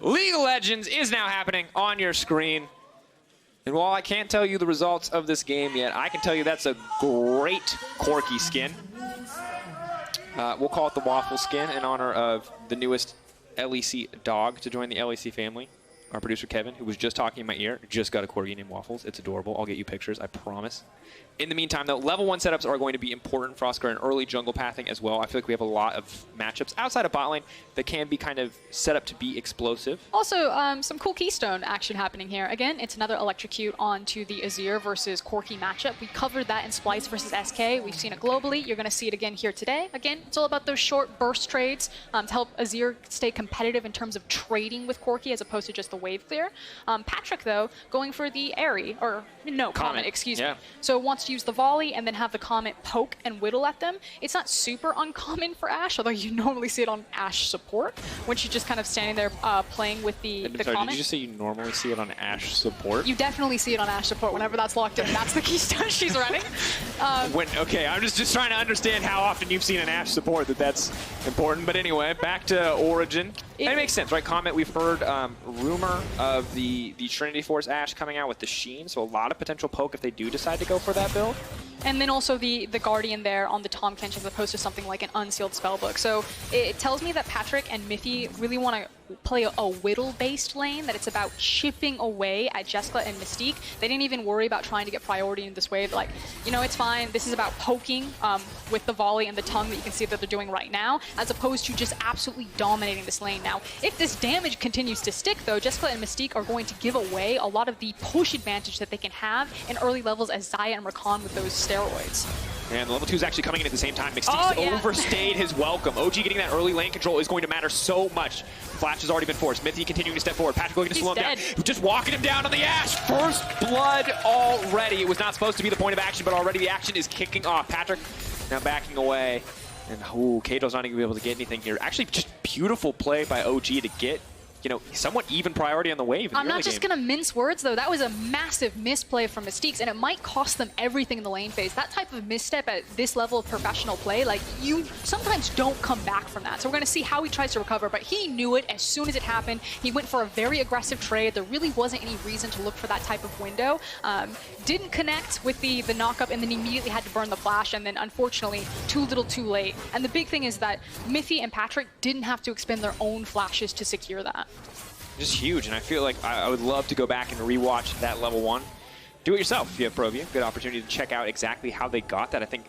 League of Legends is now happening on your screen. And while I can't tell you the results of this game yet, I can tell you that's a great Corki skin. We'll call it the Waffle skin in honor of the newest LEC dog to join the LEC family. Our producer, Kevin, who was just talking in my ear, just got a Corgi named Waffles. It's adorable. I'll get you pictures, I promise. In the meantime, though, level 1 setups are going to be important for Oscar in early jungle pathing as well. I feel like we have a lot of matchups outside of bot lane that can be kind of set up to be explosive. Also, some cool Keystone action happening here. Again, it's another electrocute onto the Azir versus Corki matchup. We covered that in Splice versus SK. We've seen it globally. You're going to see it again here today. Again, it's all about those short burst trades to help Azir stay competitive in terms of trading with Corki as opposed to just the wave clear. Patrik, though, going for the Airy, or no, Comet, excuse me. So wants to use the volley and then have the Comet poke and whittle at them. It's not super uncommon for Ashe, although you normally see it on Ashe support when she's just kind of standing there playing with the Comet. Did you just say you normally see it on Ashe support? You definitely see it on Ashe support whenever that's locked in. That's the Keystone she's running. Okay, I'm just trying to understand how often you've seen an Ashe support that's important. But anyway, back to Origen. It makes sense, right? Comet, we've heard rumor of the Trinity Force Ashe coming out with the Sheen, so a lot of potential poke if they do decide to go for that build. And then also the Guardian there on the Tahm Kench as opposed to something like an unsealed spellbook. So it tells me that Patrik and Mithy really want to play a whittle-based lane, that it's about chipping away at Jeskla and Mystique. They didn't even worry about trying to get priority in this wave. Like, you know, it's fine. This is about poking with the volley and the tongue that you can see that they're doing right now, as opposed to just absolutely dominating this lane. Now, if this damage continues to stick, though, Jeskla and Mystique are going to give away a lot of the push advantage that they can have in early levels as Xayah and Rakan with those steroids. And the level 2 is actually coming in at the same time. Mystiques overstayed his welcome. OG getting that early lane control is going to matter so much. Flash has already been forced. Mithy continuing to step forward. Patrik looking to slow him down. Just walking him down on the Ashe. First blood already. It was not supposed to be the point of action, but already the action is kicking off. Patrik now backing away. And Caedral's not going to be able to get anything here. Actually, just beautiful play by OG to get, you know, somewhat even priority on the wave. I'm not just going to mince words, though. That was a massive misplay from Mystiques, and it might cost them everything in the lane phase. That type of misstep at this level of professional play, like, you sometimes don't come back from that. So we're going to see how he tries to recover, but he knew it as soon as it happened. He went for a very aggressive trade. There really wasn't any reason to look for that type of window. Didn't connect with the knock-up, and then immediately had to burn the flash, and then unfortunately, too little too late. And the big thing is that Mithy and Patrik didn't have to expend their own flashes to secure that. Just huge, and I feel like I would love to go back and rewatch that level 1. Do it yourself if you have ProView. Good opportunity to check out exactly how they got that. I think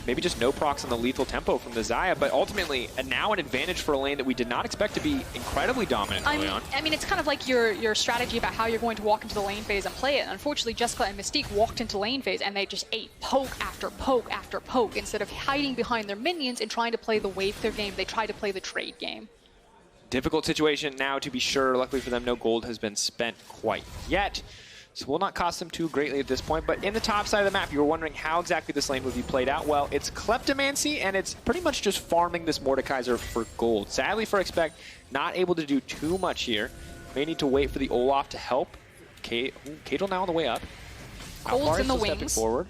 maybe just no procs on the lethal tempo from the Xayah, but ultimately now an advantage for a lane that we did not expect to be incredibly dominant early on. I mean, it's kind of like your strategy about how you're going to walk into the lane phase and play it. Unfortunately, Jeskla and Mystique walked into lane phase and they just ate poke after poke after poke. Instead of hiding behind their minions and trying to play the wave clear game, they tried to play the trade game. Difficult situation now, to be sure. Luckily for them, no gold has been spent quite yet. So will not cost them too greatly at this point. But in the top side of the map, you were wondering how exactly this lane would be played out. Well, it's Kleptomancy, and it's pretty much just farming this Mordekaiser for gold. Sadly for Expect, not able to do too much here. May need to wait for the Olaf to help. Caedral now on the way up. Kold's in the wings. Stepping forward.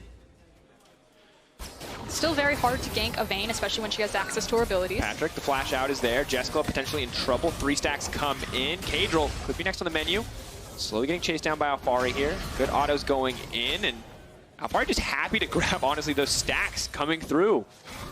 Still very hard to gank a Vayne, especially when she has access to her abilities. Patrik, the flash out is there. Jeskla potentially in trouble. 3 stacks come in. Caedral could be next on the menu. Slowly getting chased down by Alphari here. Good autos going in, and Alphari just happy to grab, honestly, those stacks coming through.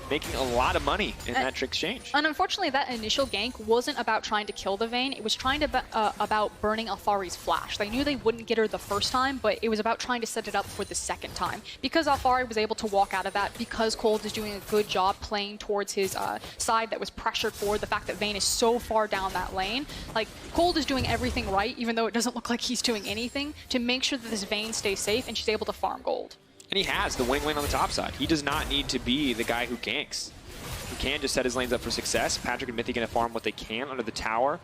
Making a lot of money in that exchange. And unfortunately, that initial gank wasn't about trying to kill the Vayne. It was trying to about burning Alphari's flash. They knew they wouldn't get her the first time, but it was about trying to set it up for the second time. Because Alphari was able to walk out of that, because Kold is doing a good job playing towards his side that was pressured forward, the fact that Vayne is so far down that lane, like, Kold is doing everything right, even though it doesn't look like he's doing anything, to make sure that this Vayne stays safe and she's able to farm gold. And he has the winning lane on the top side. He does not need to be the guy who ganks. He can just set his lanes up for success. Patrik and Mithy going to farm what they can under the tower.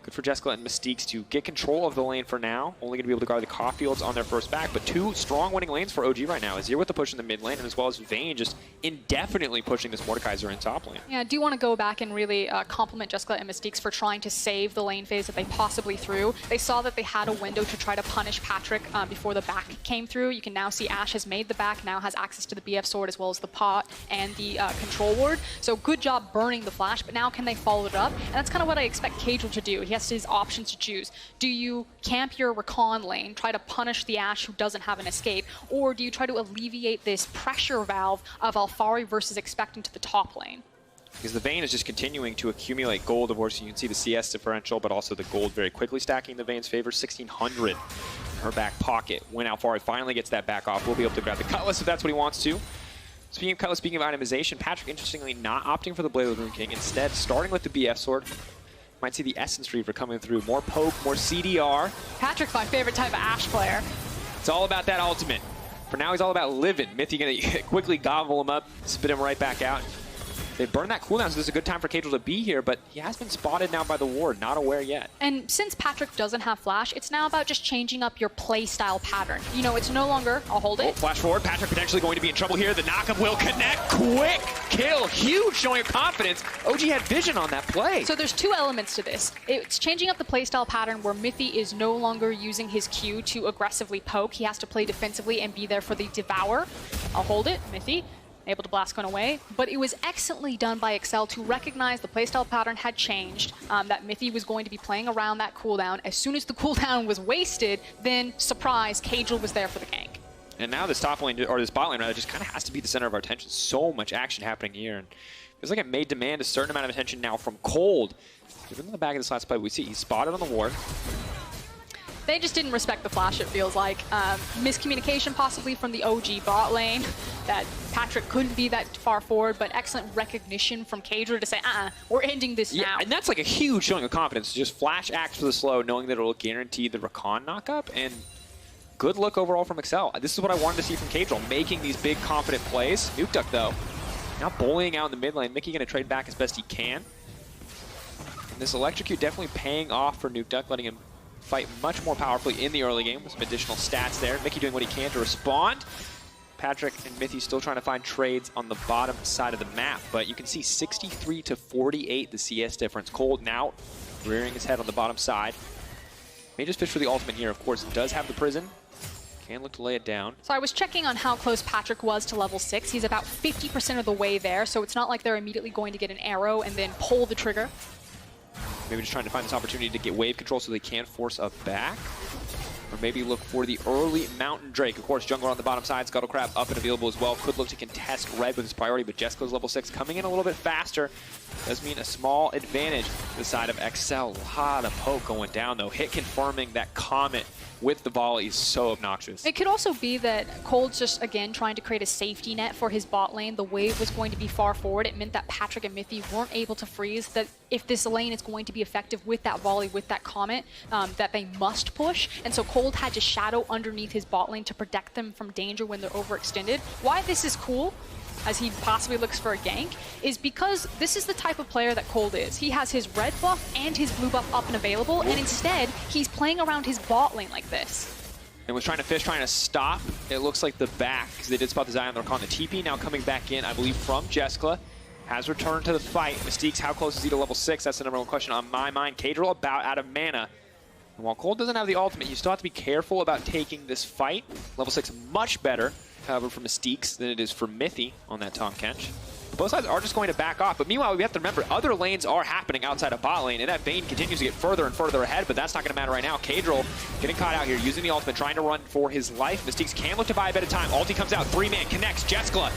Good for Jeskla and Mystiques to get control of the lane for now. Only going to be able to guard the Caulfields on their first back, but 2 strong winning lanes for OG right now. Azir with the push in the mid lane, and as well as Vayne just indefinitely pushing this Mordekaiser in top lane. Yeah, I do want to go back and really compliment Jeskla and Mystiques for trying to save the lane phase that they possibly threw. They saw that they had a window to try to punish Patrik before the back came through. You can now see Ashe has made the back, now has access to the BF sword as well as the pot and the control ward. So good job burning the flash, but now can they follow it up? And that's kind of what I expect Caedral to do. He has his options to choose. Do you camp your Rakan lane, try to punish the Ashe who doesn't have an escape, or do you try to alleviate this pressure valve of Alphari versus expecting to the top lane? Because the Vayne is just continuing to accumulate gold. Of course, you can see the CS differential, but also the gold very quickly stacking the Vayne's favor. 1,600 in her back pocket. When Alphari finally gets that back off, we'll be able to grab the Cutlass if that's what he wants to. Speaking of Cutlass, speaking of itemization, Patrik interestingly not opting for the Blade of the Rune King. Instead, starting with the BF Sword. Might see the Essence Reaver coming through. More poke, more CDR. Patrik's my favorite type of Ashe player. It's all about that ultimate. For now, he's all about living. Mithy gonna quickly gobble him up, spit him right back out. They burn that cooldown, so this is a good time for Caedral to be here, but he has been spotted now by the ward, not aware yet. And since Patrik doesn't have flash, it's now about just changing up your play style pattern. You know, it's no longer, I'll hold it. Oh, flash forward, Patrik potentially going to be in trouble here. The knockup will connect, quick kill, huge showing of confidence. OG had vision on that play. So there's two elements to this. It's changing up the play style pattern where Mithy is no longer using his Q to aggressively poke. He has to play defensively and be there for the devour. I'll hold it, Mithy. Able to blast one away, but it was excellently done by ExceL to recognize the playstyle pattern had changed, that Mithy was going to be playing around that cooldown. As soon as the cooldown was wasted, then, surprise, Caedral was there for the gank. And now this top lane, or this bot lane rather, just kind of has to be the center of our attention. So much action happening here, and it feels like it may demand a certain amount of attention now from Kold. Given the back of this last play, we see he's spotted on the ward. They just didn't respect the flash, it feels like. Miscommunication possibly from the OG bot lane, that Patrik couldn't be that far forward, but excellent recognition from Caedral to say, we're ending this now. And that's like a huge showing of confidence. Just flash acts for the slow, knowing that it will guarantee the Rakan knockup, and good look overall from ExceL. This is what I wanted to see from Caedral, making these big confident plays. Nukeduck though, now bullying out in the mid lane. Mickey gonna trade back as best he can. And this electrocute definitely paying off for Nukeduck, letting him fight much more powerfully in the early game with some additional stats there. Mickey doing what he can to respond. Patrik and Mithy still trying to find trades on the bottom side of the map, but you can see 63 to 48 the CS difference. Kold now rearing his head on the bottom side. May just fish for the ultimate here, of course. Does have the prison. Can look to lay it down. So I was checking on how close Patrik was to level 6. He's about 50% of the way there, so it's not like they're immediately going to get an arrow and then pull the trigger. Maybe just trying to find this opportunity to get wave control so they can force a back. Or maybe look for the early Mountain Drake. Of course, jungler on the bottom side, Scuttle Crab up and available as well. Could look to contest red with his priority, but Jeskla's level 6 coming in a little bit faster. Does mean a small advantage to the side of ExceL. A lot of poke going down though. Hit confirming that Comet with the volley is so obnoxious. It could also be that Kold's just, again, trying to create a safety net for his bot lane. The wave was going to be far forward. It meant that Patrik and Mithy weren't able to freeze. That if this lane is going to be effective with that volley, with that Comet, that they must push. And so Kold had to shadow underneath his bot lane to protect them from danger when they're overextended. Why this is cool, as he possibly looks for a gank, is because this is the type of player that Kold is. He has his red buff and his blue buff up and available, and instead, he's playing around his bot lane like this. And was trying to fish, trying to stop, it looks like the back, because they did spot the Xayah on the Rakan. The TP now coming back in, I believe, from Jeskla. Has returned to the fight. Mystiques, how close is he to level 6? That's the number one question on my mind. Caedral about out of mana. And while Kold doesn't have the ultimate, you still have to be careful about taking this fight. Level 6 much better, however, for Mystiques than it is for Mithy on that Tahm Kench. Both sides are just going to back off, but meanwhile, we have to remember, other lanes are happening outside of bot lane, and that Vayne continues to get further and further ahead, but that's not going to matter right now. Caedral getting caught out here, using the ultimate, trying to run for his life. Mystiques can look to buy a bit of time. Ulti comes out, 3-man, connects, Jeskla.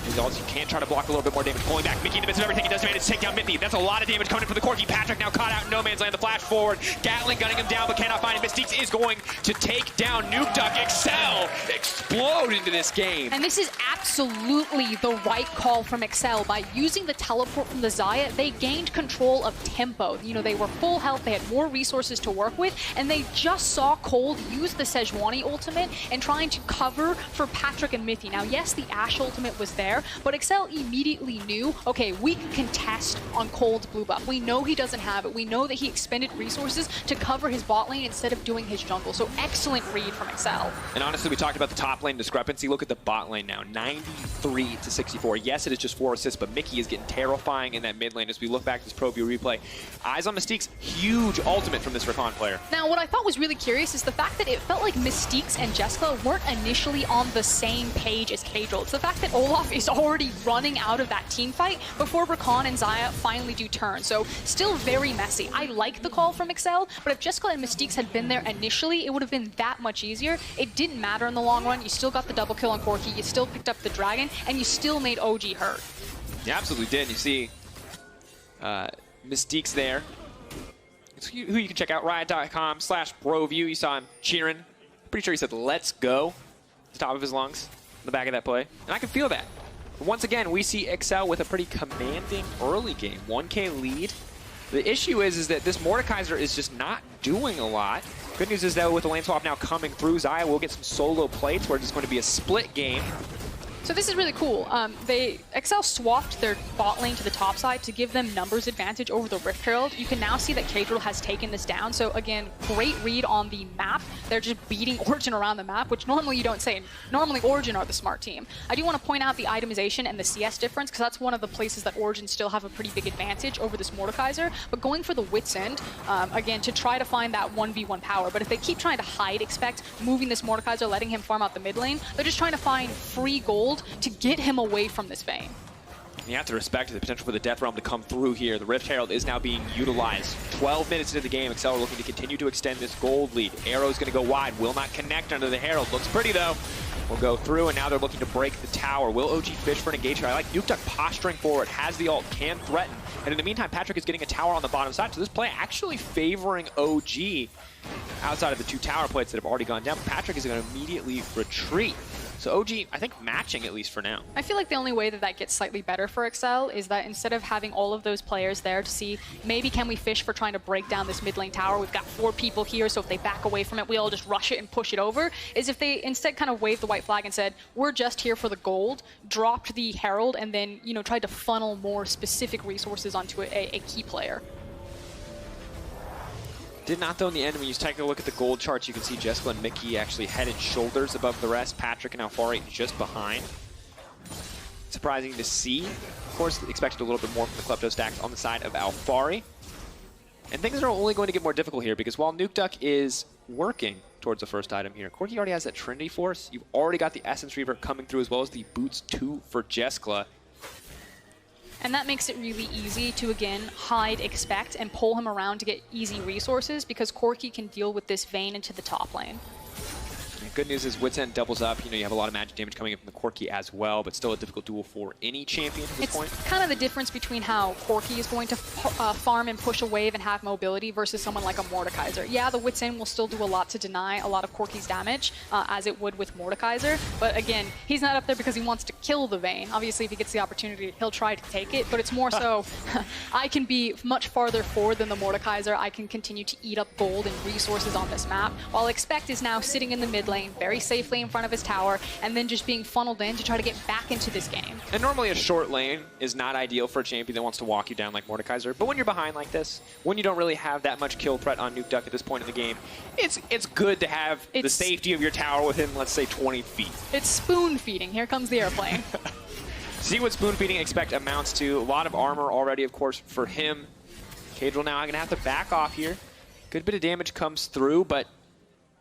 His ulti can try to block a little bit more damage, pulling back. Mickey in the midst of everything, he does manage to take down Mithy. That's a lot of damage coming in for the Corki. Patrik now caught out in no man's land. The flash forward, Gatling gunning him down, but cannot find him. Mystiques is going to take down Nukeduck. ExceL explode into this game. And this is absolutely the right call from ExceL. By using the teleport from the Xayah, they gained control of tempo. You know, they were full health, they had more resources to work with, and they just saw Kold use the Sejuani ultimate and trying to cover for Patrik and Mithy. Now, yes, the Ashe ultimate was there, but ExceL immediately knew, okay, we can contest on Kold's blue buff. We know he doesn't have it. We know that he expended resources to cover his bot lane instead of doing his jungle. So excellent read from ExceL. And honestly, we talked about the top lane discrepancy. Look at the bot lane now, 93 to 64. Yes, it is just 4 assists, but Mickey is getting terrifying in that mid lane as we look back at this Pro View replay. Eyes on Mystiques, huge ultimate from this Rakan player. Now, what I thought was really curious is the fact that it felt like Mystiques and Jeskla weren't initially on the same page as Caedral. It's the fact that Olaf is already running out of that team fight before Rakan and Xayah finally do turn. So still very messy. I like the call from ExceL, but if Jeskla and Mystiques had been there initially, it would have been that much easier. It didn't matter in the long run. You still got the double kill on Corki, you still picked up the dragon, and you still made OG hurt. You absolutely did. You see Mystiques there. It's who you can check out, riot.com/broview. You saw him cheering. Pretty sure he said, "Let's go," at the top of his lungs, in the back of that play. And I can feel that. But once again, we see ExceL with a pretty commanding early game. 1K lead. The issue is that this Mordekaiser is just not doing a lot. Good news is, though, with the lane swap now coming through, Xayah will get some solo plates where it's going to be a split game. So this is really cool. ExceL swapped their bot lane to the top side to give them numbers advantage over the Rift Herald. You can now see that Caedral has taken this down. So again, great read on the map. They're just beating Origen around the map, which normally you don't say. Normally Origen are the smart team. I do want to point out the itemization and the CS difference, because that's one of the places that Origen still have a pretty big advantage over this Mordekaiser. But going for the Wit's End, again, to try to find that 1v1 power. But if they keep trying to hide, expect moving this Mordekaiser, letting him farm out the mid lane, they're just trying to find free gold to get him away from this Vayne. You have to respect the potential for the Death Realm to come through here. The Rift Herald is now being utilized. 12 minutes into the game, ExceL are looking to continue to extend this gold lead. Arrow's going to go wide, will not connect under the Herald. Looks pretty though. Will go through, and now they're looking to break the tower. Will OG fish for an engagement? I like Nukeduck posturing forward, has the ult, can threaten. And in the meantime, Patrik is getting a tower on the bottom side. So this play actually favoring OG outside of the 2 tower plates that have already gone down. Patrik is going to immediately retreat. So OG, I think, matching at least for now. I feel like the only way that that gets slightly better for ExceL is that instead of having all of those players there to see, maybe can we fish for trying to break down this mid lane tower? We've got 4 people here, so if they back away from it, we all just rush it and push it over. Is if they instead kind of waved the white flag and said, we're just here for the gold, dropped the Herald, and then, you know, tried to funnel more specific resources onto a key player. Did not, though, in the end. When you take a look at the gold charts, you can see Jeskla and Mithy actually head and shoulders above the rest. Patrik and Alphari just behind. Surprising to see. Of course, expected a little bit more from the Klepto stacks on the side of Alphari. And things are only going to get more difficult here, because while Nukeduck is working towards the first item here, Corki already has that Trinity Force. You've already got the Essence Reaver coming through, as well as the Boots 2 for Jeskla. And that makes it really easy to, again, hide, expect, and pull him around to get easy resources, because Corki can deal with this Vayne into the top lane. Good news is Wit's End doubles up. You know, you have a lot of magic damage coming in from the Corki as well, but still a difficult duel for any champion at this point. It's kind of the difference between how Corki is going to farm and push a wave and have mobility versus someone like a Mordekaiser. Yeah, the Wit's End will still do a lot to deny a lot of Corki's damage, as it would with Mordekaiser. But again, he's not up there because he wants to kill the Vayne. Obviously, if he gets the opportunity, he'll try to take it, but it's more so, I can be much farther forward than the Mordekaiser. I can continue to eat up gold and resources on this map, while Expect is now sitting in the mid lane, very safely in front of his tower, and then just being funneled in to try to get back into this game. And normally a short lane is not ideal for a champion that wants to walk you down like Mordekaiser, but when you're behind like this, when you don't really have that much kill threat on Nukeduck at this point in the game, it's good to have the safety of your tower within, let's say, 20 feet. It's spoon feeding. Here comes the airplane. See what spoon feeding Expect amounts to. A lot of armor already, of course, for him. Caedral now going to have to back off here. Good bit of damage comes through, but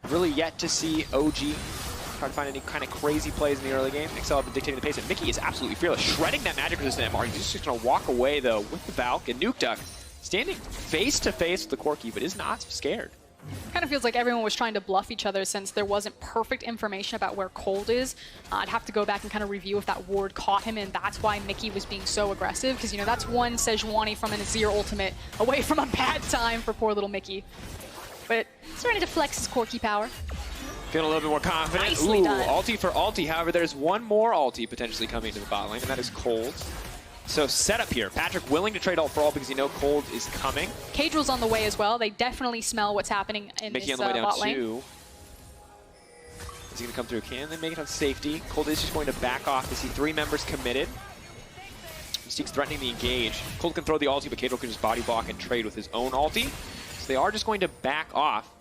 really yet to see OG try to find any kind of crazy plays in the early game. ExceL have been dictating the pace, and Mithy is absolutely fearless, shredding that magic resistant MR. He's just going to walk away, though, with the Valk, and Nukeduck standing face-to-face with the Corki, but is not scared. Kind of feels like everyone was trying to bluff each other since there wasn't perfect information about where Kold is. I'd have to go back and kind of review if that ward caught him, and that's why Mithy was being so aggressive, because, you know, that's one Sejuani from an Azir ultimate away from a bad time for poor little Mithy. But he's ready to flex his Corki power. Feeling a little bit more confident. Nicely done. Ulti for ulti. However, there's one more ulti potentially coming to the bot lane, and that is Kold. So setup here. Patrik willing to trade ult for ult because you know Kold is coming. Caedral's on the way as well. They definitely smell what's happening in Mithy this on the way down bot lane. too. Is he going to come through? Can they make it on safety? Kold is just going to back off to see 3 members committed. Mystiques threatening the engage. Kold can throw the ulti, but Caedral can just body block and trade with his own ulti. So they are just going to back off.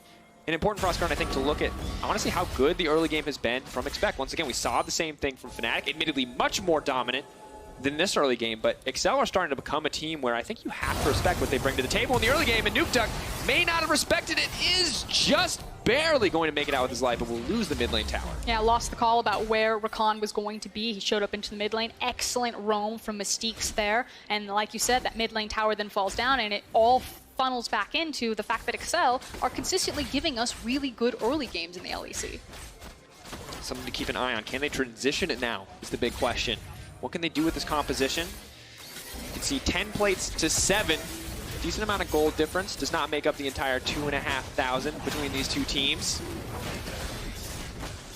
And important for us, I think, to look at, I want to see how good the early game has been from Expect. Once again, we saw the same thing from Fnatic, admittedly much more dominant than this early game, but ExceL are starting to become a team where I think you have to respect what they bring to the table in the early game, and Nukeduck may not have respected it, is just barely going to make it out with his life, but will lose the mid lane tower. Yeah, lost the call about where Rakan was going to be. He showed up into the mid lane. Excellent roam from Mystiques there. And like you said, that mid lane tower then falls down, and it all funnels back into the fact that ExceL are consistently giving us really good early games in the LEC. Something to keep an eye on. Can they transition it now is the big question. What can they do with this composition? You can see 10 plates to 7. Decent amount of gold difference. Does not make up the entire 2,500 between these two teams.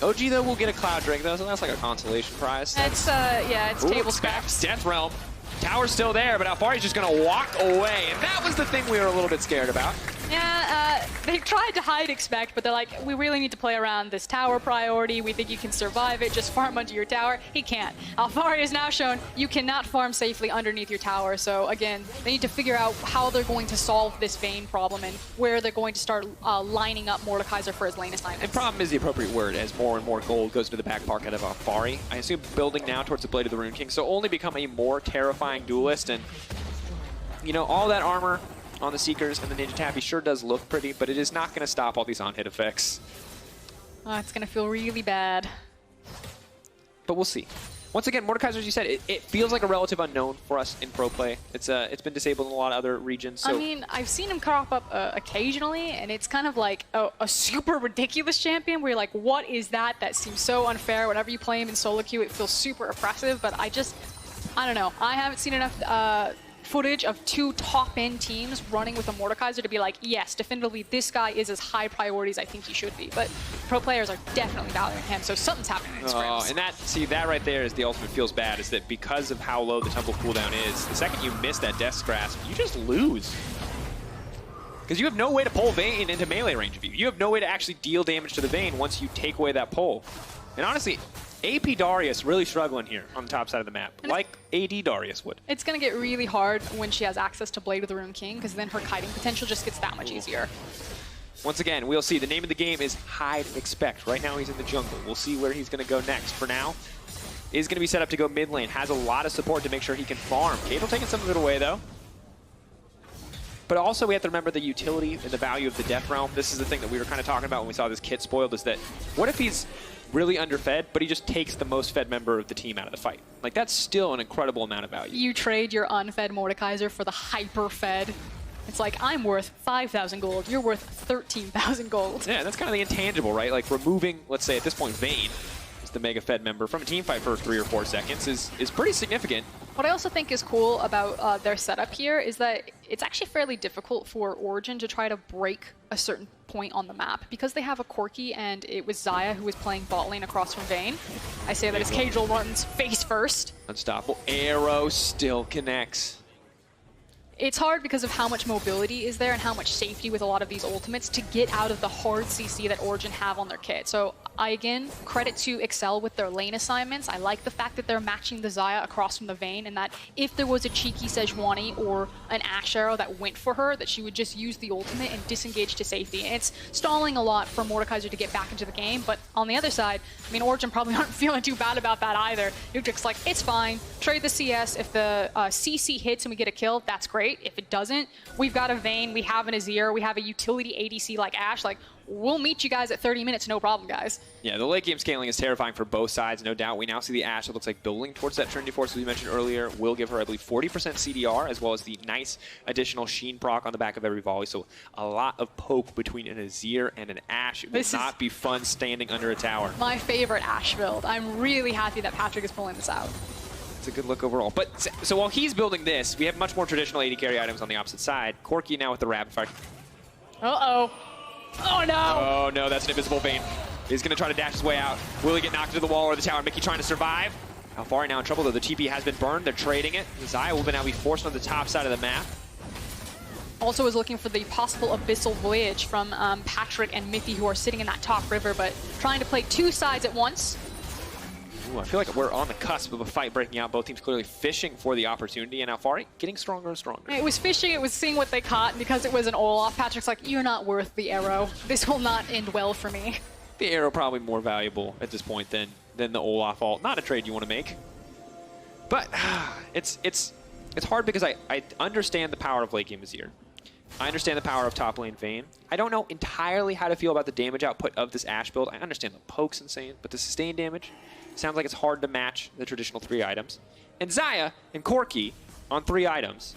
OG, though, will get a Cloud Drake, though, so that's like a consolation prize. It's, yeah, it's table scraps. Death Realm. Tower's still there, but Alphari's just going to walk away. And that was the thing we were a little bit scared about. Yeah, they tried to hide expect, but they're like, we really need to play around this tower priority. We think you can survive it. Just farm under your tower. He can't. Alphari has now shown you cannot farm safely underneath your tower. So again, they need to figure out how they're going to solve this Vayne problem and where they're going to start lining up Mordekaiser for his lane assignments. And problem is the appropriate word as more and more gold goes to the back pocket of Alphari. I assume building now towards the Blade of the Rune King, so only become a more terrifying duelist. And, you know, all that armor on the Seekers and the Ninja Taffy sure does look pretty, but it is not going to stop all these on-hit effects. It's going to feel really bad. But we'll see. Once again, Mordekaiser, as you said, it feels like a relative unknown for us in pro play. It's been disabled in a lot of other regions. So. I mean, I've seen him crop up occasionally, and it's kind of like a super ridiculous champion where you're like, what is that? That seems so unfair. Whenever you play him in solo queue, it feels super oppressive, but I don't know. I haven't seen enough footage of two top-end teams running with a Mordekaiser to be like, yes, definitively, this guy is as high priority as I think he should be. But pro players are definitely valuing him, so something's happening in scrims. And that right there is the ultimate feels bad, is that because of how low the Tumble cooldown is, the second you miss that Death's Grasp, you just lose. Because you have no way to pull Vayne into melee range of you. You have no way to actually deal damage to the Vayne once you take away that pull. And honestly, AP Darius really struggling here on the top side of the map, like AD Darius would. It's going to get really hard when she has access to Blade of the Rune King, because then her kiting potential just gets that much easier. Once again, we'll see. The name of the game is Hide Expect. Right now he's in the jungle. We'll see where he's going to go next. For now, is going to be set up to go mid lane. Has a lot of support to make sure he can farm. Caedral taking some of it away, though. But also we have to remember the utility and the value of the Death Realm. This is the thing that we were kind of talking about when we saw this kit spoiled, is that what if he's really underfed, but he just takes the most fed member of the team out of the fight? Like, that's still an incredible amount of value. You trade your unfed Mordekaiser for the hyper-fed. It's like, I'm worth 5,000 gold, you're worth 13,000 gold. Yeah, that's kind of the intangible, right? Like, removing, let's say at this point, Vayne, the mega fed member from a team fight for 3 or 4 seconds is pretty significant. What I also think is cool about their setup here is that it's actually fairly difficult for Origen to try to break a certain point on the map because they have a Corki, and it was Xayah who was playing bot lane across from Vayne. I say that his Caedral runs face first. Unstoppable. Arrow still connects. It's hard because of how much mobility is there and how much safety with a lot of these ultimates to get out of the hard CC that Origen have on their kit. So I, again, credit to ExceL with their lane assignments. I like the fact that they're matching the Xayah across from the Vayne, and that if there was a cheeky Sejuani or an Ashe arrow that went for her, that she would just use the ultimate and disengage to safety. And it's stalling a lot for Mordekaiser to get back into the game, but on the other side, I mean, Origen probably aren't feeling too bad about that either. Nukeduck's like, it's fine, trade the CS. If the CC hits and we get a kill, that's great. If it doesn't, we've got a Vayne, we have an Azir, we have a utility ADC like Ashe. Like, we'll meet you guys at 30 minutes, no problem, guys. Yeah, the late game scaling is terrifying for both sides, no doubt. We now see the Ashe that looks like building towards that Trinity Force, as we mentioned earlier, will give her, I believe, 40% CDR, as well as the nice additional Sheen proc on the back of every volley. So a lot of poke between an Azir and an Ashe. It will not be fun standing under a tower. My favorite Ashe build. I'm really happy that Patrik is pulling this out. It's a good look overall. But so while he's building this, we have much more traditional AD carry items on the opposite side. Corki now with the rapid fire. Uh-oh. Oh, no. Oh, no, that's an invisible Vayne. He's going to try to dash his way out. Will he get knocked into the wall or the tower? Mithy trying to survive. Alphari now in trouble, though. The TP has been burned. They're trading it. Xayah will now be forced on the top side of the map. Also is looking for the possible abyssal voyage from Patrik and Mithy, who are sitting in that top river, but trying to play two sides at once. Ooh, I feel like we're on the cusp of a fight breaking out. Both teams clearly fishing for the opportunity, and Alphari getting stronger and stronger. It was fishing, it was seeing what they caught, and because it was an Olaf, Patrik's like, you're not worth the arrow. This will not end well for me. The arrow probably more valuable at this point than the Olaf ult. Not a trade you want to make. But it's hard because I understand the power of late game Azir. I understand the power of top lane Vayne. I don't know entirely how to feel about the damage output of this Ashe build. I understand the poke's insane, but the sustained damage sounds like it's hard to match the traditional 3 items. And Xayah and Corki on 3 items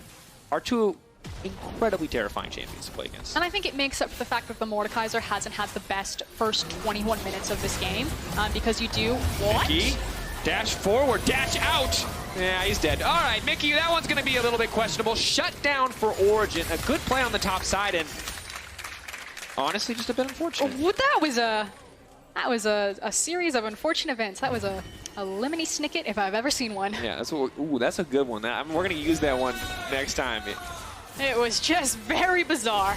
are 2 incredibly terrifying champions to play against. And I think it makes up for the fact that the Mordekaiser hasn't had the best first 21 minutes of this game, because you do what? Mickey, dash forward, dash out. Yeah, he's dead. All right, Mickey, that one's going to be a little bit questionable. Shut down for Origen. A good play on the top side, and honestly, just a bit unfortunate. Oh, that was a series of unfortunate events. That was a lemony snicket if I've ever seen one. Yeah, that's that's a good one. We're going to use that one next time. It was just very bizarre.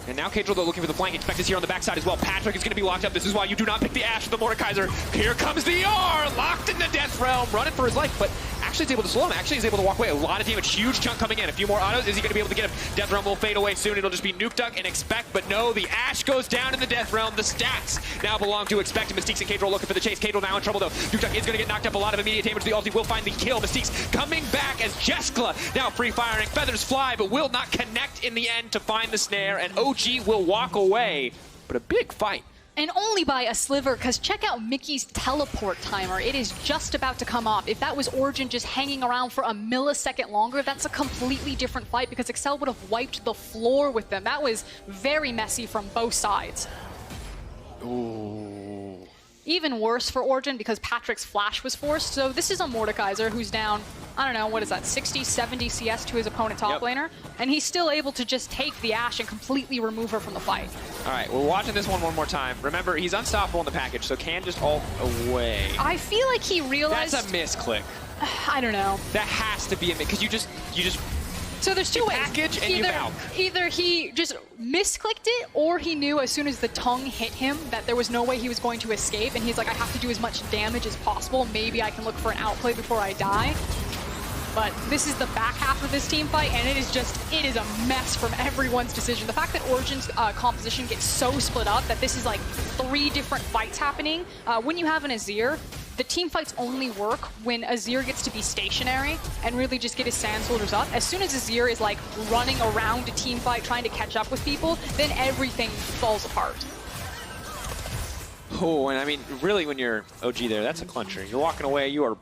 And now Caedral, though, looking for the flank. Expect us here on the backside as well. Patrik is going to be locked up. This is why you do not pick the Ashe with the Mordekaiser. Here comes the R, locked in the Death Realm, running for his life, but actually is able to slow him. Actually is able to walk away. A lot of damage, huge chunk coming in. A few more autos. Is he going to be able to get him? Death Realm will fade away soon. It'll just be Nukeduck and Expect, but no, the Ashe goes down in the Death Realm. The stats now belong to Expect. Mystiques and Caedral looking for the chase. Caedral now in trouble, though. Nukeduck is going to get knocked up. A lot of immediate damage. The ulti will find the kill. Mystiques coming back as Jeskla now free firing. Feathers fly, but will not connect in the end to find the snare, and OG will walk away. But a big fight. And only by a sliver, because check out Mickey's teleport timer. It is just about to come off. If that was Origen just hanging around for a millisecond longer, that's a completely different fight, because ExceL would have wiped the floor with them. That was very messy from both sides. Ooh. Even worse for Origen, because Patrick's flash was forced. So this is a Mordekaiser who's down, I don't know, what is that, 60, 70 CS to his opponent top laner? And he's still able to just take the Ashe and completely remove her from the fight. All right, we're watching this one more time. Remember, he's unstoppable in the package, so can just ult away. I feel like he realized... That's a misclick. I don't know. That has to be a miss, because you just so there's 2 ways. Package and you out. Either he just misclicked it, or he knew as soon as the tongue hit him that there was no way he was going to escape, and he's like, I have to do as much damage as possible. Maybe I can look for an outplay before I die. But this is the back half of this team fight, and it is a mess from everyone's decision. The fact that Origen's composition gets so split up that this is like 3 different fights happening. When you have an Azir, the team fights only work when Azir gets to be stationary and really just get his sand soldiers up. As soon as Azir is like running around a team fight trying to catch up with people, then everything falls apart. Oh, and I mean, really, when you're OG there, that's a cluncher. You're walking away, you are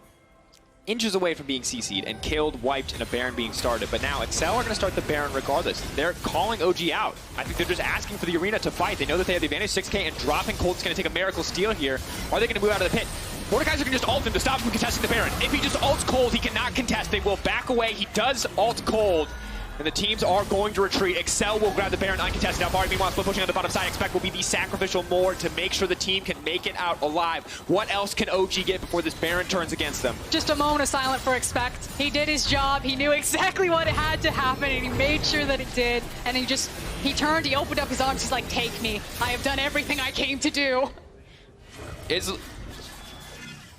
inches away from being CC'd and killed, wiped, and a Baron being started. But now ExceL are going to start the Baron regardless. They're calling OG out. I think they're just asking for the arena to fight. They know that they have the advantage, 6K, and dropping Kold's going to take a miracle steal here. Are they going to move out of the pit? Mordekaiser can just ult him to stop him from contesting the Baron. If he just ults Kold, he cannot contest. They will back away. He does ult Kold. And the teams are going to retreat. ExceL will grab the Baron uncontested. Alphari, meanwhile, split pushing on the bottom side. Expect will be the sacrificial Mord to make sure the team can make it out alive. What else can OG get before this Baron turns against them? Just a moment of silence for Expect. He did his job. He knew exactly what had to happen, and he made sure that it did. And he turned, he opened up his arms. He's like, take me. I have done everything I came to do.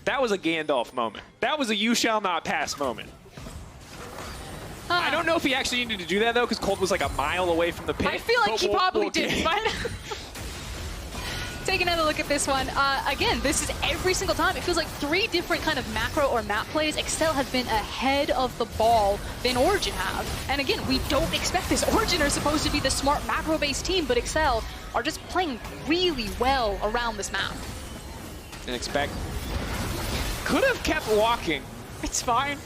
That was a Gandalf moment. That was a you shall not pass moment. I don't know if he actually needed to do that, though, because Kold was like a mile away from the pit. I feel like he probably did, but... Take another look at this one. Again, this is every single time. It feels like 3 different kind of macro or map plays. ExceL have been ahead of the ball than Origen have. And again, we don't expect this. Origen are supposed to be the smart macro-based team, but ExceL are just playing really well around this map. And Expect could have kept walking. It's fine.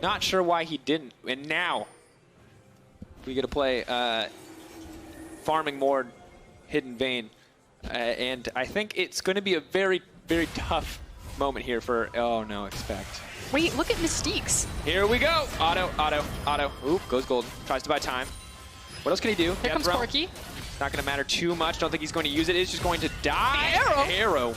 Not sure why he didn't. And now we get to play farming Mord, hidden Vayne. And I think it's going to be a very, very tough moment here for, oh no, Expect. Wait, look at Mystiques. Here we go. Auto, auto, auto. Oop, goes golden. Tries to buy time. What else can he do? Here comes Corki. Not going to matter too much. Don't think he's going to use it. It's just going to die. Arrow. Arrow.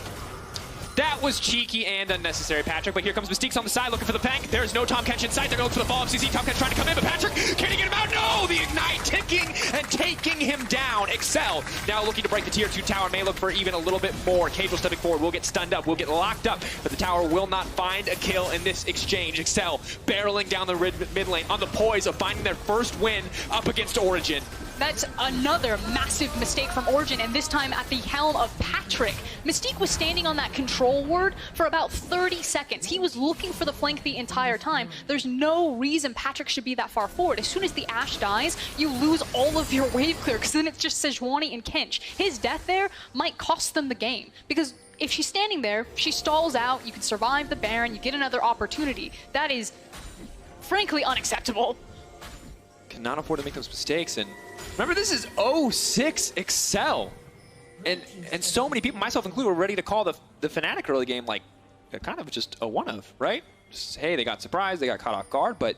That was cheeky and unnecessary, Patrik. But here comes Mystiques on the side looking for the flank. There's no Tahm Kench inside. They're going for the follow-up CC. Tahm Kench trying to come in, but Patrik, can he get him out? No! The Ignite ticking and taking him down. ExceL now looking to break the tier 2 tower. May look for even a little bit more. Caedral stepping forward. Will get stunned up. Will get locked up. But the tower will not find a kill in this exchange. ExceL barreling down the mid lane on the poise of finding their first win up against Origen. That's another massive mistake from Origen, and this time at the helm of Patrik. Mystique was standing on that control ward for about 30 seconds. He was looking for the flank the entire time. There's no reason Patrik should be that far forward. As soon as the Ashe dies, you lose all of your wave clear, because then it's just Sejuani and Kench. His death there might cost them the game, because if she's standing there, she stalls out, you can survive the Baron, you get another opportunity. That is, frankly, unacceptable. Cannot afford to make those mistakes, and remember, this is 06 ExceL. And so many people, myself included, were ready to call the Fnatic early game like kind of just a one-of, right? Just, hey, they got surprised, they got caught off guard, but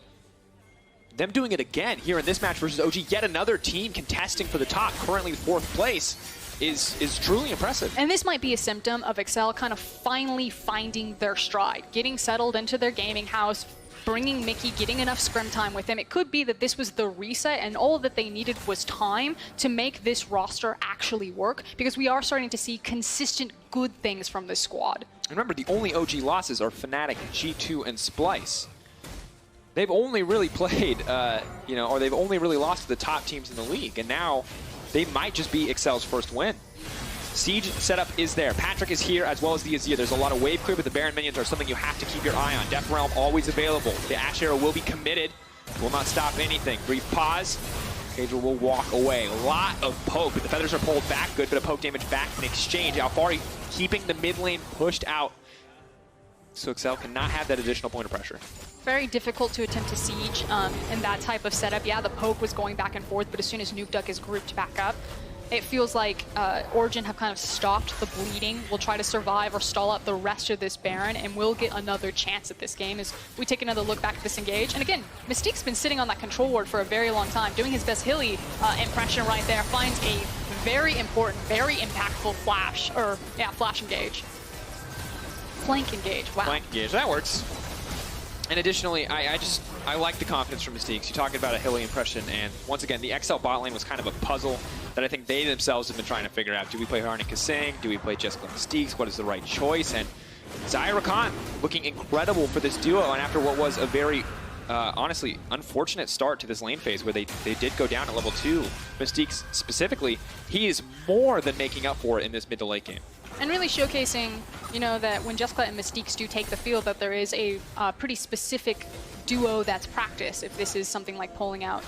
them doing it again here in this match versus OG, yet another team contesting for the top, currently 4th place, is truly impressive. And this might be a symptom of ExceL kind of finally finding their stride, getting settled into their gaming house, bringing Mithy, getting enough scrim time with him. It could be that this was the reset and all that they needed was time to make this roster actually work, because we are starting to see consistent good things from this squad. Remember, the only OG losses are Fnatic, G2, and Splice. They've only really played, or they've only really lost to the top teams in the league, and now they might just be ExceL's first win. Siege setup is there. Patrik is here, as well as the Azir. There's a lot of wave clear, but the Baron minions are something you have to keep your eye on. Death Realm always available. The Ashe arrow will be committed. Will not stop anything. Brief pause. Caedral will walk away. A lot of poke, but the feathers are pulled back. Good bit of poke damage back in exchange. Alphari keeping the mid lane pushed out. So ExceL cannot have that additional point of pressure. Very difficult to attempt to siege in that type of setup. Yeah, the poke was going back and forth, but as soon as Nukeduck is grouped back up, it feels like Origen have kind of stopped the bleeding. We'll try to survive or stall out the rest of this Baron, and we'll get another chance at this game as we take another look back at this engage. And again, Mystique's been sitting on that control ward for a very long time, doing his best hilly impression right there. Finds a very important, very impactful flash, flash engage. Flank engage, wow. Flank engage, that works. And additionally, I like the confidence from Mystiques. You're talking about a hilly impression, and once again, the ExceL bot lane was kind of a puzzle that I think they themselves have been trying to figure out. Do we play Harnik Kasing? Do we play Jeskla and Mystiques? What is the right choice? And Xayah Rakan looking incredible for this duo, and after what was a very, honestly, unfortunate start to this lane phase where they did go down at level 2, Mystiques specifically, he is more than making up for it in this mid to late game. And really showcasing, that when Jeskla and Mystiques do take the field, that there is a pretty specific duo that's practice. If this is something like pulling out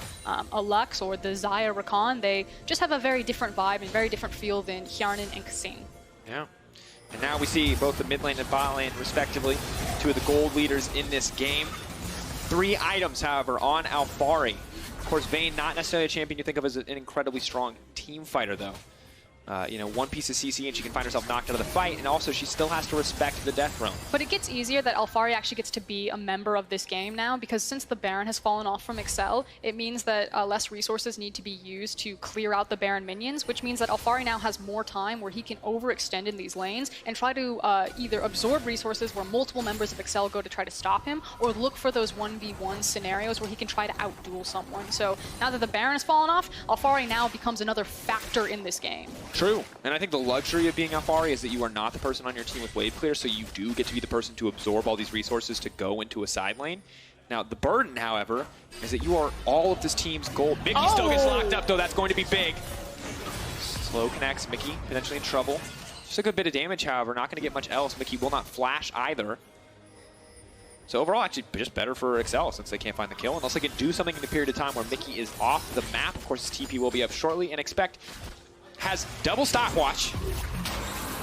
a Lux or the Xayah Rakan, they just have a very different vibe and very different feel than Hjarnan and Kasing. Yeah. And now we see both the mid lane and bot lane, respectively, two of the gold leaders in this game. 3 items, however, on Alphari. Of course, Vayne, not necessarily a champion you think of as an incredibly strong team fighter, though. One piece of CC and she can find herself knocked out of the fight, and also she still has to respect the Death Realm. But it gets easier that Alphari actually gets to be a member of this game now, because since the Baron has fallen off from ExceL, it means that less resources need to be used to clear out the Baron minions, which means that Alphari now has more time where he can overextend in these lanes and try to either absorb resources where multiple members of ExceL go to try to stop him, or look for those 1v1 scenarios where he can try to outduel someone. So now that the Baron has fallen off, Alphari now becomes another factor in this game. True, and I think the luxury of being Alphari is that you are not the person on your team with wave clear, so you do get to be the person to absorb all these resources to go into a side lane. Now, the burden, however, is that you are all of this team's gold. Mithy still gets locked up, though. That's going to be big. Slow connects. Mithy potentially in trouble. Just a good bit of damage, however. Not going to get much else. Mithy will not flash either. So overall, actually, just better for ExceL since they can't find the kill, unless they can do something in the period of time where Mithy is off the map. Of course, his TP will be up shortly, and expect has double stopwatch.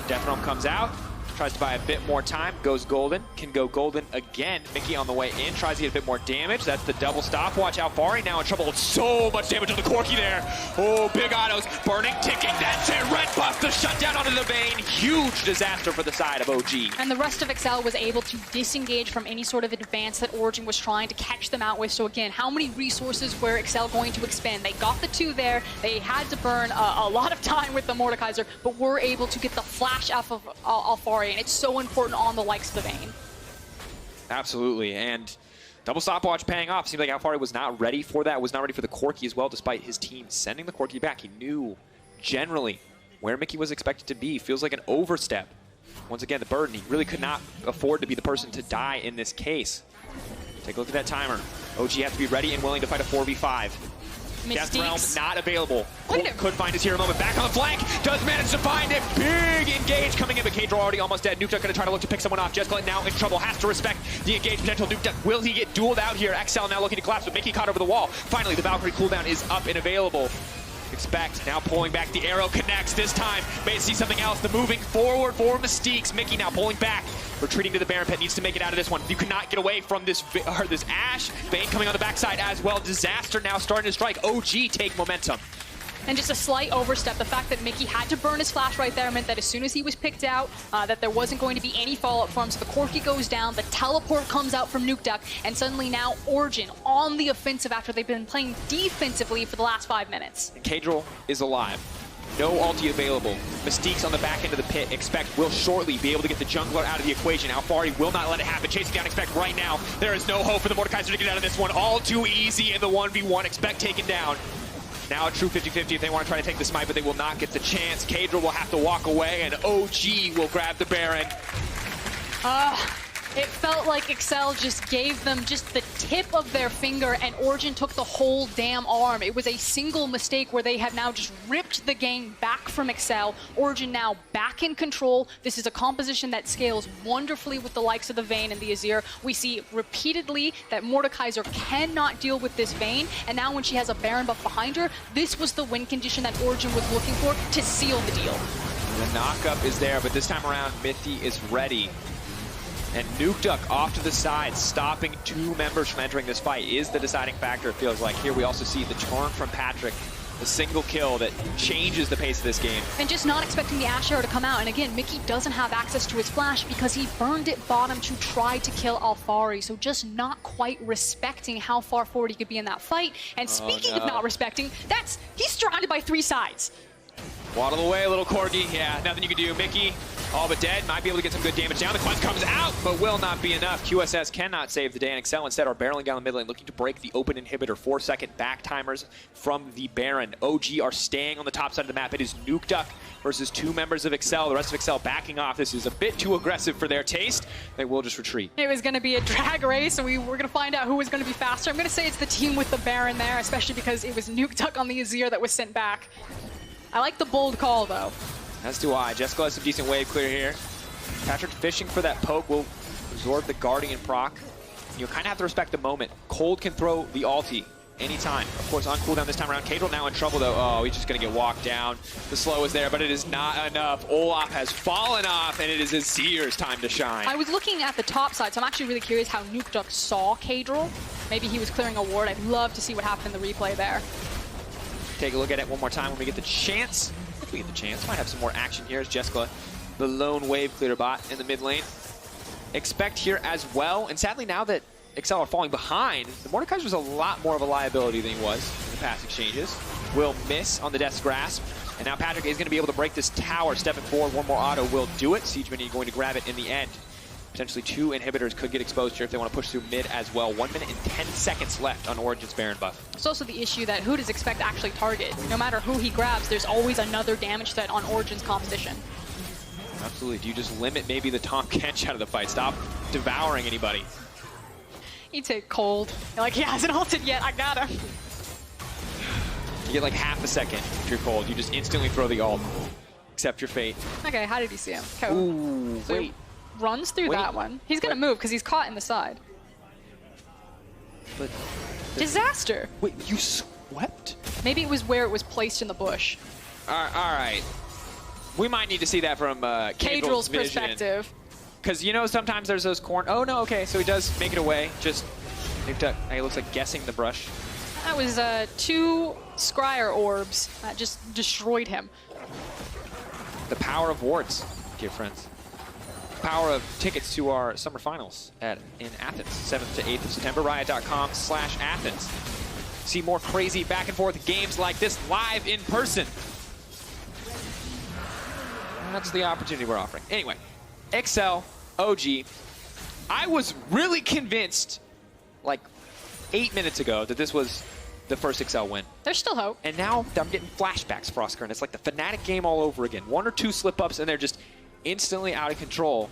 Death Realm comes out, tries to buy a bit more time, goes golden, can go golden again. Mithy on the way in, tries to get a bit more damage. That's the double stopwatch. Alphari now in trouble with so much damage on the Corki there. Oh, big autos, burning, ticking, that's it. Red buff, the shutdown onto the Vayne. Huge disaster for the side of OG. And the rest of ExceL was able to disengage from any sort of advance that Origen was trying to catch them out with. So again, how many resources were ExceL going to expend? They got the 2 there. They had to burn a lot of time with the Mordekaiser, but were able to get the flash off of Alphari. And it's so important on the likes of the Vayne. Absolutely, and double stopwatch paying off. Seems like Alphari was not ready for that, was not ready for the Corki as well, despite his team sending the Corki back. He knew generally where Mithy was expected to be. Feels like an overstep. Once again, the burden. He really could not afford to be the person to die in this case. Take a look at that timer. OG has to be ready and willing to fight a 4v5. Death Realm Mystiques. not available. Look at Kold him. could find his hero moment. Back on the flank. Does manage to find it. Big engage coming in, but Caedral already almost dead. Nukeduck gonna try to look to pick someone off. Jeskla now in trouble. Has to respect the engage potential. Nukeduck, will he get dueled out here? ExceL now looking to collapse, but Mithy caught over the wall. Finally, the Valkyrie cooldown is up and available. Expect now pulling back. The arrow connects this time. May see something else. The moving forward for Mystiques. Mithy now pulling back. Retreating to the Baron Pit. Needs to make it out of this one. You cannot get away from this Ashe. Vayne coming on the backside as well. Disaster now starting to strike. OG take momentum. And just a slight overstep. The fact that Mithy had to burn his flash right there meant that as soon as he was picked out, that there wasn't going to be any follow-up for him. So the Corki goes down, the teleport comes out from Nukeduck, and suddenly now Origen on the offensive after they've been playing defensively for the last 5 minutes. And Caedral is alive. No ulti available. Mystiques on the back end of the pit. Expect will shortly be able to get the jungler out of the equation. Alphari will not let it happen. Chasing down Expect right now. There is no hope for the Mordekaiser to get out of this one. All too easy in the 1v1. Expect taken down. Now a true 50-50 if they want to try to take the smite, but they will not get the chance. Caedral will have to walk away, and OG will grab the Baron. It felt like ExceL just gave them just the tip of their finger, and Origen took the whole damn arm. It was a single mistake where they have now just ripped the game back from ExceL. Origen now back in control. This is a composition that scales wonderfully with the likes of the Vayne and the Azir. We see repeatedly that Mordekaiser cannot deal with this Vayne, and now when she has a Baron buff behind her, this was the win condition that Origen was looking for to seal the deal. The knockup is there, but this time around, Mithy is ready. And Nukeduck off to the side, stopping 2 members from entering this fight is the deciding factor, it feels like. Here we also see the turn from Patrik, the single kill that changes the pace of this game. And just not expecting the Ashe arrow to come out. And again, Mithy doesn't have access to his flash because he burned it bottom to try to kill Alphari. So just not quite respecting how far forward he could be in that fight. And speaking of not respecting, he's surrounded by 3 sides. Waddle away, little Corgi. Yeah, nothing you can do. Mithy, all but dead. Might be able to get some good damage down. The quest comes out, but will not be enough. QSS cannot save the day, and ExceL instead are barreling down the mid lane, looking to break the open inhibitor. 4-second back timers from the Baron. OG are staying on the top side of the map. It is Nukeduck versus 2 members of ExceL. The rest of ExceL backing off. This is a bit too aggressive for their taste. They will just retreat. It was going to be a drag race, and we're going to find out who was going to be faster. I'm going to say it's the team with the Baron there, especially because it was Nukeduck on the Azir that was sent back. I like the bold call, though. As do I. Jeskla has some decent wave clear here. Patrik fishing for that poke will absorb the Guardian proc. You kind of have to respect the moment. Kold can throw the ulti anytime. Of course, on cooldown this time around. Caedral now in trouble, though. Oh, he's just going to get walked down. The slow is there, but it is not enough. Olaf has fallen off, and it is Azir's time to shine. I was looking at the top side, so I'm actually really curious how Nukeduck saw Caedral. Maybe he was clearing a ward. I'd love to see what happened in the replay there. Take a look at it one more time when we get the chance. If we get the chance, might have some more action here as Jeskla, the lone wave clear bot in the mid lane. Expect here as well, and sadly now that ExceL are falling behind, the Mordekaiser is a lot more of a liability than he was in the past exchanges. Will miss on the Death's Grasp, and now Patrik is going to be able to break this tower, stepping forward. One more auto will do it. Sejuani going to grab it in the end. Potentially 2 inhibitors could get exposed here if they want to push through mid as well. 1 minute and 10 seconds left on Origen's Baron buff. It's also the issue that who does Expect actually target? No matter who he grabs, there's always another damage threat on Origen's composition. Absolutely. Do you just limit maybe the Tahm Kench out of the fight? Stop devouring anybody. You take Kold. You're like, he hasn't ulted yet, I got him. You get like half a second if you're Kold. You just instantly throw the ult. Accept your fate. Okay, how did he see him? Okay. Ooh, So wait. runs through that one. He's going to move because he's caught in the side. But Disaster. wait, you swept? Maybe it was where it was placed in the bush. All right. We might need to see that from Caedral's perspective. Because, you know, sometimes there's those corn. Oh, no, okay. So he does make it away. Just, he looks like guessing the brush. That was 2 Scryer orbs that just destroyed him. The power of wards, dear friends. Power of tickets to our summer finals in Athens, 7th to 8th of September. Riot.com/Athens. See more crazy back and forth games like this live in person. And that's the opportunity we're offering. Anyway, ExceL, OG. I was really convinced like 8 minutes ago that this was the first ExceL win. There's still hope. And now I'm getting flashbacks, Frostcurrent. It's like the Fnatic game all over again. 1 or 2 slip-ups and they're just instantly out of control.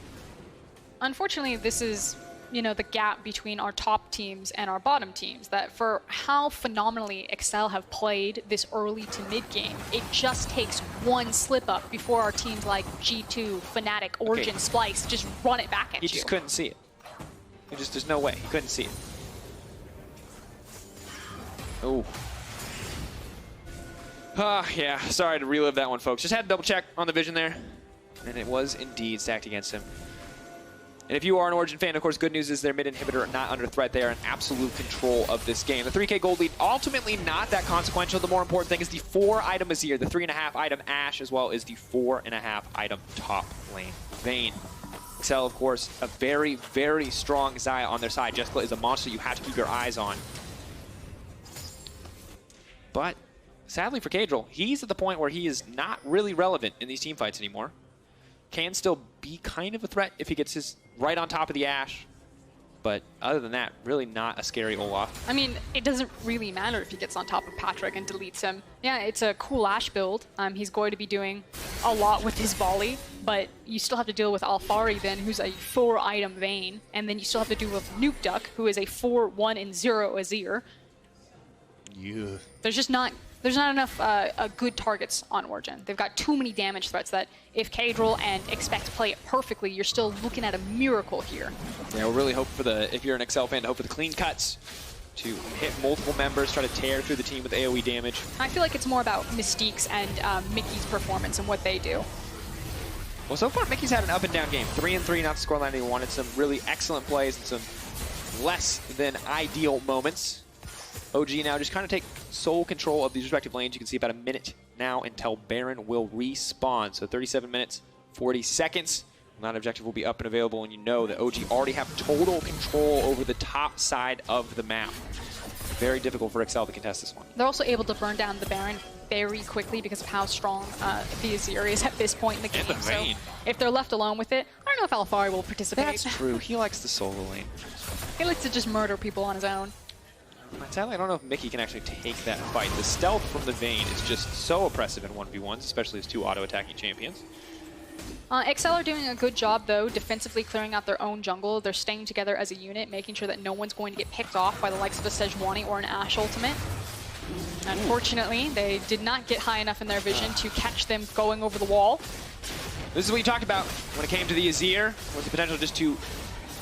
Unfortunately, this is you know, the gap between our top teams and our bottom teams. That for how phenomenally ExceL have played this early to mid game, it just takes one slip up before our teams like G2, Fnatic, Origen, Splice just run it back at you. He just couldn't see it. There's no way. He couldn't see it. Oh. Yeah, sorry to relive that one, folks. Just had to double check on the vision there. And it was indeed stacked against him. And if you are an Origen fan, of course, good news is their mid inhibitor not under threat. They are in absolute control of this game. The 3K gold lead, ultimately not that consequential. The more important thing is the 4-item Azir, the 3.5-item Ashe, as well as the 4.5-item top lane Vayne. ExceL, of course, a very, very strong Xayah on their side. Jeskla is a monster you have to keep your eyes on. But sadly for Caedral, he's at the point where he is not really relevant in these team fights anymore. Can still be kind of a threat if he gets his right on top of the Ashe. But other than that, really not a scary Olaf. I mean, it doesn't really matter if he gets on top of Patrik and deletes him. Yeah, it's a cool Ashe build. He's going to be doing a lot with his volley, but you still have to deal with Alphari then, who's a 4-item Vayne, and then you still have to deal with Nukeduck, who is a 4-1 and 0 Azir. Yeah. There's not enough good targets on Origen. They've got too many damage threats that if Caedral and Expect play it perfectly, you're still looking at a miracle here. Yeah, we'll really hope for the, if you're an ExceL fan, to hope for the clean cuts, to hit multiple members, try to tear through the team with AoE damage. I feel like it's more about Mystiques and Mickey's performance and what they do. Well, so far, Mickey's had an up and down game. 3-3, not the scoreline he wanted. Some really excellent plays and some less than ideal moments. OG now just kind of take sole control of these respective lanes. You can see about a minute now until Baron will respawn. So 37 minutes, 40 seconds. That objective will be up and available, and you know that OG already have total control over the top side of the map. Very difficult for ExceL to contest this one. They're also able to burn down the Baron very quickly because of how strong the Azir is at this point in the game. So if they're left alone with it, I don't know if Alphari will participate. That's true. He likes the solo lane. He likes to just murder people on his own. Sadly, I don't know if Mickey can actually take that fight. The stealth from the Vayne is just so oppressive in 1v1s, especially as two auto-attacking champions. ExceL are doing a good job, though, defensively clearing out their own jungle. They're staying together as a unit, making sure that no one's going to get picked off by the likes of a Sejuani or an Ashe ultimate. Unfortunately, they did not get high enough in their vision to catch them going over the wall. This is what you talked about when it came to the Azir, was the potential just to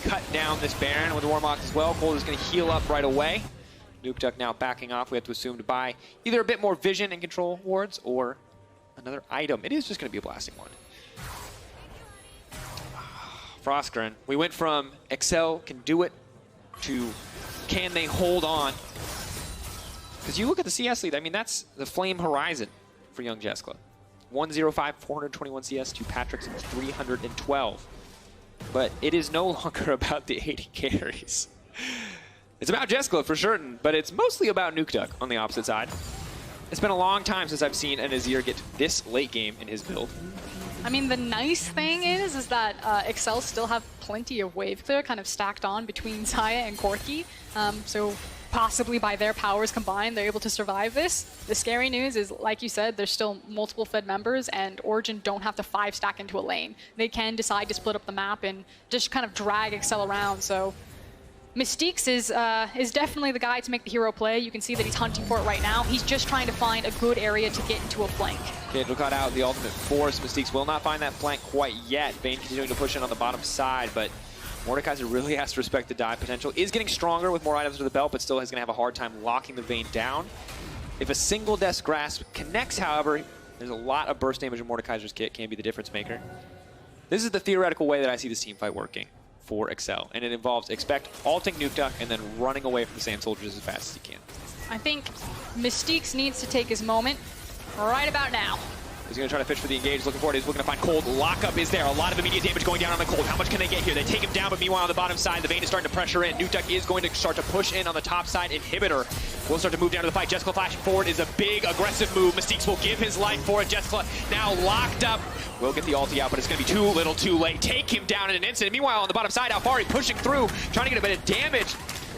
cut down this Baron with the Warlock as well. Kold is going to heal up right away. Nukeduck now backing off. We have to assume to buy either a bit more vision and control wards or another item. It is just going to be a blasting one. Frostgren. We went from ExceL can do it to can they hold on? Because you look at the CS lead, I mean, that's the flame horizon for young Jeskla. 105, 421 CS to Patrick's 312. But it is no longer about the 80 carries. It's about Jeskla for certain, but it's mostly about Nukeduck on the opposite side. It's been a long time since I've seen an Azir get this late game in his build. I mean, the nice thing is that ExceL still have plenty of wave clear kind of stacked on between Xayah and Corki. So possibly by their powers combined, they're able to survive this. The scary news is, like you said, there's still multiple Fed members, and Origen don't have to 5-stack into a lane. They can decide to split up the map and just kind of drag ExceL around. So Mystiques is definitely the guy to make the hero play. You can see that he's hunting for it right now. He's just trying to find a good area to get into a flank. Caedral got out the ultimate force. Mystiques will not find that flank quite yet. Vayne continuing to push in on the bottom side, but Mordekaiser really has to respect the dive potential. Is getting stronger with more items to the belt, but still is going to have a hard time locking the Vayne down. If a single Death Grasp connects, however, there's a lot of burst damage in Mordekaiser's kit. Can be the difference maker. This is the theoretical way that I see this team fight working for ExceL, and it involves Expect ulting Nukeduck and then running away from the Sand Soldiers as fast as he can. I think Mystiques needs to take his moment right about now. He's going to try to fish for the engage, looking for it. He's looking to find Kold. Lockup is there. A lot of immediate damage going down on the Kold. How much can they get here? They take him down, but meanwhile on the bottom side, the Vayne is starting to pressure in. Nukeduck is going to start to push in on the top side. Inhibitor will start to move down to the fight. Jeskla flashing forward is a big, aggressive move. Mystiques will give his life for it. Jeskla now locked up. Will get the ulti out, but it's going to be too little too late. Take him down in an instant. Meanwhile, on the bottom side, Alphari pushing through, trying to get a bit of damage.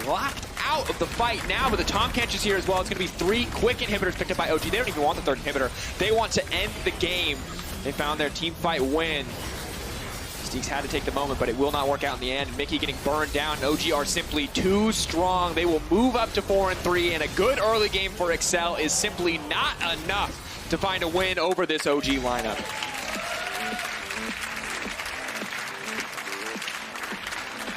Locked out of the fight now, but the Tahm Kench is here as well. It's going to be 3 quick inhibitors picked up by OG. They don't even want the 3rd inhibitor. They want to end the game. They found their team fight win. Mystiques had to take the moment, but it will not work out in the end. Mickey getting burned down. OG are simply too strong. They will move up to 4-3, and a good early game for ExceL is simply not enough to find a win over this OG lineup.